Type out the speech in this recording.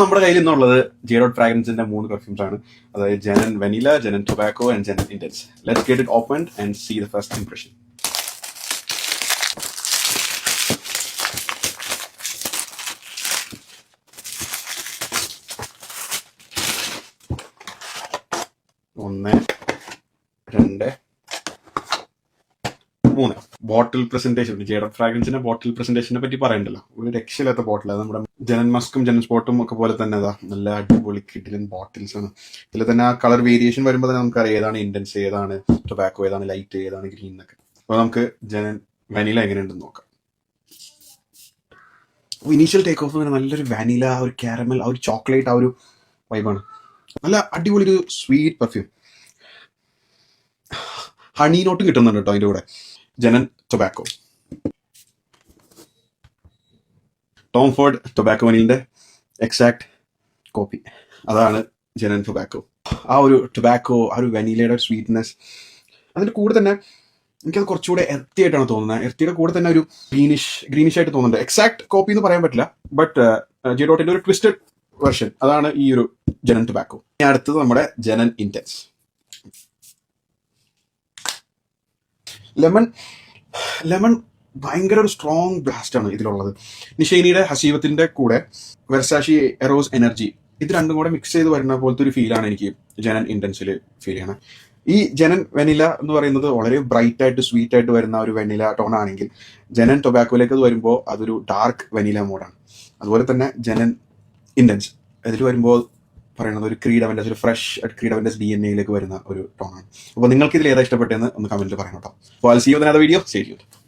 നമ്മുടെ കയ്യിൽ നിന്നുള്ളത് ജെഡോട്ട് ഫ്രാഗ്രൻസിന്റെ 3 പെർഫ്യൂംസ് ആണ്. അതായത് Jenan vanilla, Jenan tobacco and Jenan intense. Let's get it open and see the first impression. ഒന്ന്, രണ്ട്, മൂന്ന്. ബോട്ടിൽ പ്രസന്റേഷൻ, ജെഡോട്ട് ഫ്രാഗ്രൻസിന്റെ ബോട്ടിൽ പ്രസന്റേഷനെ പറ്റി പറയണ്ടല്ലോ, ഒരു രക്ഷയില്ലാത്ത ബോട്ടിൽ. അത് നമ്മുടെ ജെനൻ മസ്കും ജെനൻ സ്പോട്ടും ഒക്കെ പോലെ തന്നെ അതാ നല്ല അടിപൊളി കിടിലൻ ബോട്ടിൽസ് ആണ്. ഇതിൽ തന്നെ ആ കളർ വേരിയേഷൻ വരുമ്പോൾ തന്നെ നമുക്കറിയാം ഏതാണ് ഇന്റൻസ്, ഏതാണ് ടൊബാക്കോ, ഏതാണ് ലൈറ്റ്, ഏതാണ് ഗ്രീൻ എന്നൊക്കെ. അപ്പോൾ നമുക്ക് ജെനൻ വനില എങ്ങനെയുണ്ടെന്ന് നോക്കാം. ഇനീഷ്യൽ ടേക്ക് ഓഫ് നല്ലൊരു വാനില, ഒരു കാരമൽ, ആ ഒരു ചോക്ലേറ്റ്, ആ ഒരു വൈബാണ്. നല്ല അടിപൊളി ഒരു സ്വീറ്റ് പെർഫ്യൂം. ഹണി നോട്ടും കിട്ടുന്നുണ്ട് കേട്ടോ അതിൻ്റെ കൂടെ. Jenan tobacco, Tom Ford tobacco വനിലിന്റെ എക്സാക്ട് കോപ്പി. അതാണ് ജെനൻ ടൊബാക്കോ. ആ ഒരു ടൊബാക്കോ, ആ ഒരു വനിലയുടെ സ്വീറ്റ്നെസ്, അതിന്റെ കൂടെ തന്നെ എനിക്കത് കുറച്ചുകൂടെ എർത്തി ആയിട്ടാണ് തോന്നുന്നത്. എർത്തിയുടെ കൂടെ തന്നെ ഒരു ഗ്രീനിഷ് ആയിട്ട് തോന്നുന്നുണ്ട്. എക്സാക്ട് കോപ്പി എന്ന് പറയാൻ പറ്റില്ല, ബട്ട് ജെഡോട്ടിന്റെ ഒരു ട്വിസ്റ്റഡ് വെർഷൻ. അതാണ് ഈ ഒരു ജെനൻ ടൊബാക്കോ. ഇനി അടുത്തത് നമ്മുടെ ജെനൻ ഇന്റൻസ്. ലെമൺ ഭയങ്കര ഒരു സ്ട്രോങ് ബ്ലാസ്റ്റ് ആണ് ഇതിലുള്ളത്. നിഷേനിയുടെ ഹസീവത്തിന്റെ കൂടെ വെർസാഷി എറോസ് എനർജി, ഇത് രണ്ടും കൂടെ മിക്സ് ചെയ്ത് വരുന്ന പോലത്തെ ഒരു ഫീലാണ് എനിക്ക് ജെനൻ ഇന്റൻസിൽ ഫീൽ ചെയ്യണം. ഈ ജെനൻ വെനില എന്ന് പറയുന്നത് വളരെ ബ്രൈറ്റ് ആയിട്ട് സ്വീറ്റ് ആയിട്ട് വരുന്ന ഒരു വെനില ടോൺ ആണെങ്കിൽ, ജെനൻ ടൊബാക്കോയിലേക്ക് അത് വരുമ്പോൾ അതൊരു ഡാർക്ക് വെനില മോഡാണ്. അതുപോലെ തന്നെ ജെനൻ ഇന്റൻസ് ഇതിൽ വരുമ്പോൾ പറയുന്നത് ഒരു ക്രീഡ് അവൻഡസ്, ഒരു ഫ്രഷ് ക്രീഡ് അവൻഡസ് DNA വരുന്ന ഒരു ടോണാണ്. അപ്പോൾ നിങ്ങൾക്ക് ഇതിൽ ഏതാ ഇഷ്ടപ്പെട്ടതെന്ന് ഒന്ന് കമന്റിൽ പറയണം കേട്ടോ. അപ്പോൾ I'll see you in another video. Stay tuned.